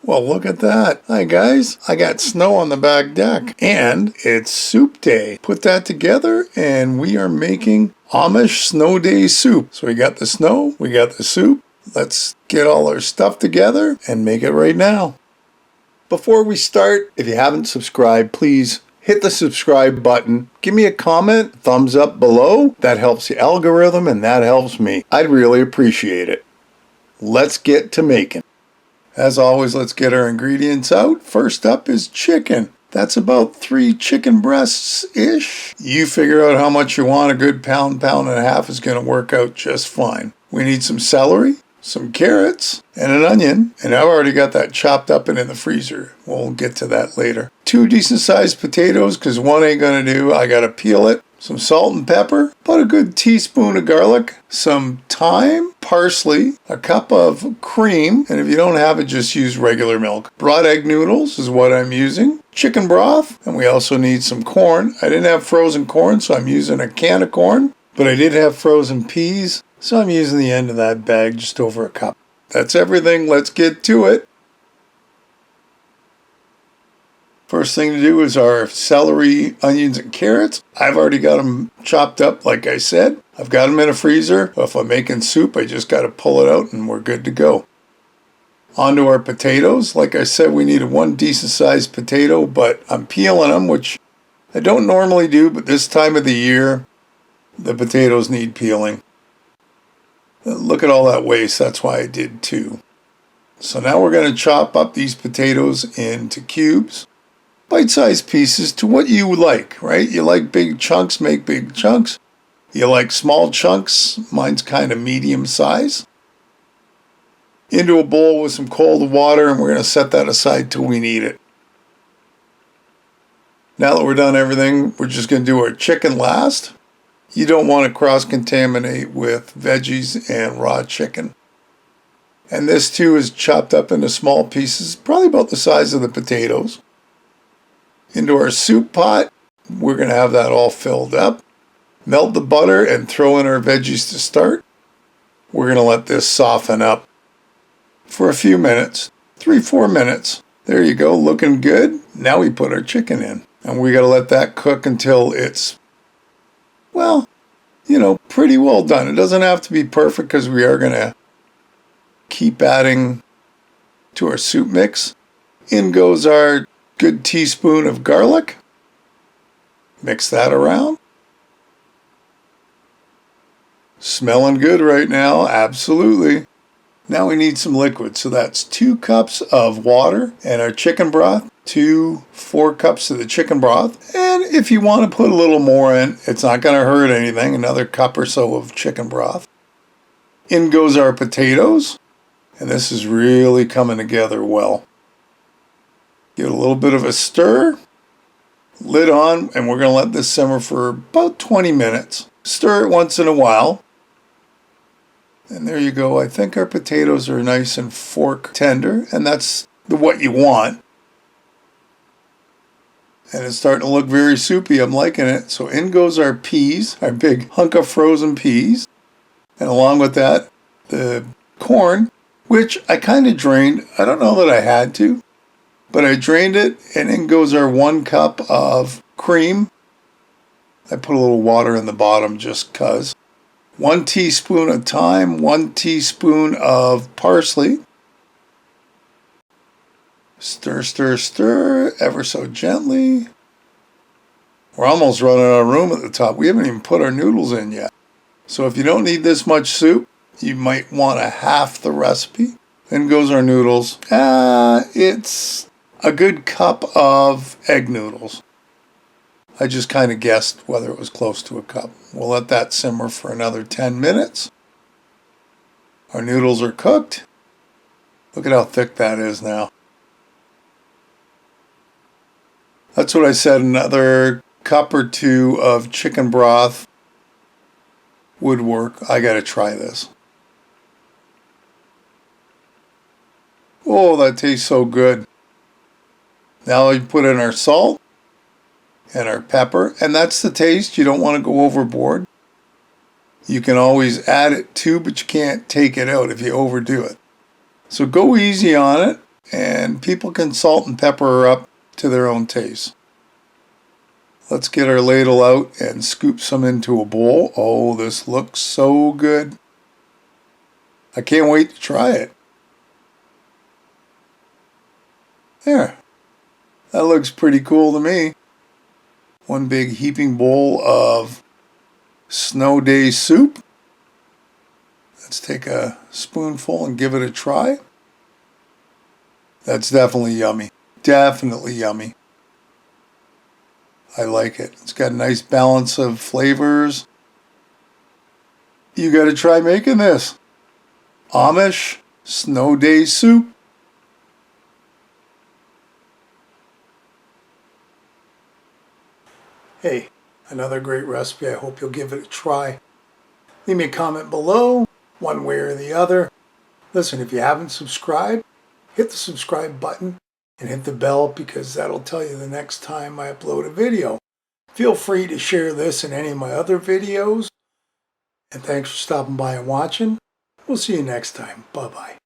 Well, look at that. Hi, guys. I got snow on the back deck, and it's soup day. Put that together, and we are making Amish snow day soup. So we got the snow, we got the soup. Let's get all our stuff together and make it right now. Before we start, if you haven't subscribed, please hit the subscribe button. Give me a comment, thumbs up below. That helps the algorithm, and that helps me. I'd really appreciate it. Let's get to making. As always, let's get our ingredients out. First up is chicken. That's about 3 chicken breasts-ish. You figure out how much you want. A good pound and a half is going to work out just fine. We need some celery, some carrots, and an onion. And I've already got that chopped up and in the freezer. We'll get to that later. 2 decent-sized potatoes, because one ain't going to do. I got to peel it. Some salt and pepper, about a good teaspoon of garlic, some thyme, parsley, a cup of cream, and if you don't have it, just use regular milk. Broad egg noodles is what I'm using. Chicken broth, and we also need some corn. I didn't have frozen corn, so I'm using a can of corn, but I did have frozen peas, so I'm using the end of that bag, just over a cup. That's everything. Let's get to it. First thing to do is our celery, onions, and carrots. I've already got them chopped up, like I said. I've got them in a freezer. If I'm making soup, I just got to pull it out and we're good to go. On to our potatoes. Like I said, we need 1 decent-sized potato, but I'm peeling them, which I don't normally do, but this time of the year, the potatoes need peeling. Look at all that waste. That's why I did 2. So now we're going to chop up these potatoes into cubes. Bite-sized pieces to what you like, right? You like big chunks, make big chunks. You like small chunks, mine's kind of medium size. Into a bowl with some cold water, and we're going to set that aside till we need it. Now that we're done everything, we're just going to do our chicken last. You don't want to cross-contaminate with veggies and raw chicken. And this too is chopped up into small pieces, probably about the size of the potatoes. Into our soup pot, we're going to have that all filled up. Melt the butter and throw in our veggies to start. We're going to let this soften up for a few minutes, 3-4 minutes. There you go, looking good. Now we put our chicken in. And we got to let that cook until it's, well, pretty well done. It doesn't have to be perfect because we are going to keep adding to our soup mix. In goes our good teaspoon of garlic. Mix that around. Smelling good right now, absolutely. Now we need some liquid, so that's 2 cups of water and our chicken broth, 4 cups of the chicken broth. And if you want to put a little more in, it's not going to hurt anything, another cup or so of chicken broth. In goes our potatoes, and this is really coming together well. Give it a little bit of a stir, lid on, and we're going to let this simmer for about 20 minutes. Stir it once in a while. And there you go. I think our potatoes are nice and fork tender, and that's what you want. And it's starting to look very soupy. I'm liking it. So in goes our peas, our big hunk of frozen peas. And along with that, the corn, which I kind of drained. I don't know that I had to. But I drained it, and in goes our 1 cup of cream. I put a little water in the bottom just because. 1 teaspoon of thyme, 1 teaspoon of parsley. Stir, stir, stir, ever so gently. We're almost running out of room at the top. We haven't even put our noodles in yet. So if you don't need this much soup, you might want to half the recipe. In goes our noodles. It's a good cup of egg noodles. I just kind of guessed whether it was close to a cup. We'll let that simmer for another 10 minutes. Our noodles are cooked. Look at how thick that is now. That's what I said, another cup or 2 of chicken broth would work. I gotta try this. Oh, that tastes so good. Now we put in our salt and our pepper, and that's the taste. You don't want to go overboard. You can always add it too, but you can't take it out if you overdo it. So go easy on it, and people can salt and pepper her up to their own taste. Let's get our ladle out and scoop some into a bowl. Oh, this looks so good. I can't wait to try it. There. That looks pretty cool to me. One big heaping bowl of snow day soup. Let's take a spoonful and give it a try. That's definitely yummy. Definitely yummy. I like it. It's got a nice balance of flavors. You got to try making this. Amish snow day soup. Hey, another great recipe. I hope you'll give it a try. Leave me a comment below, one way or the other. Listen, if you haven't subscribed, hit the subscribe button and hit the bell because that'll tell you the next time I upload a video. Feel free to share this and any of my other videos. And thanks for stopping by and watching. We'll see you next time. Bye-bye.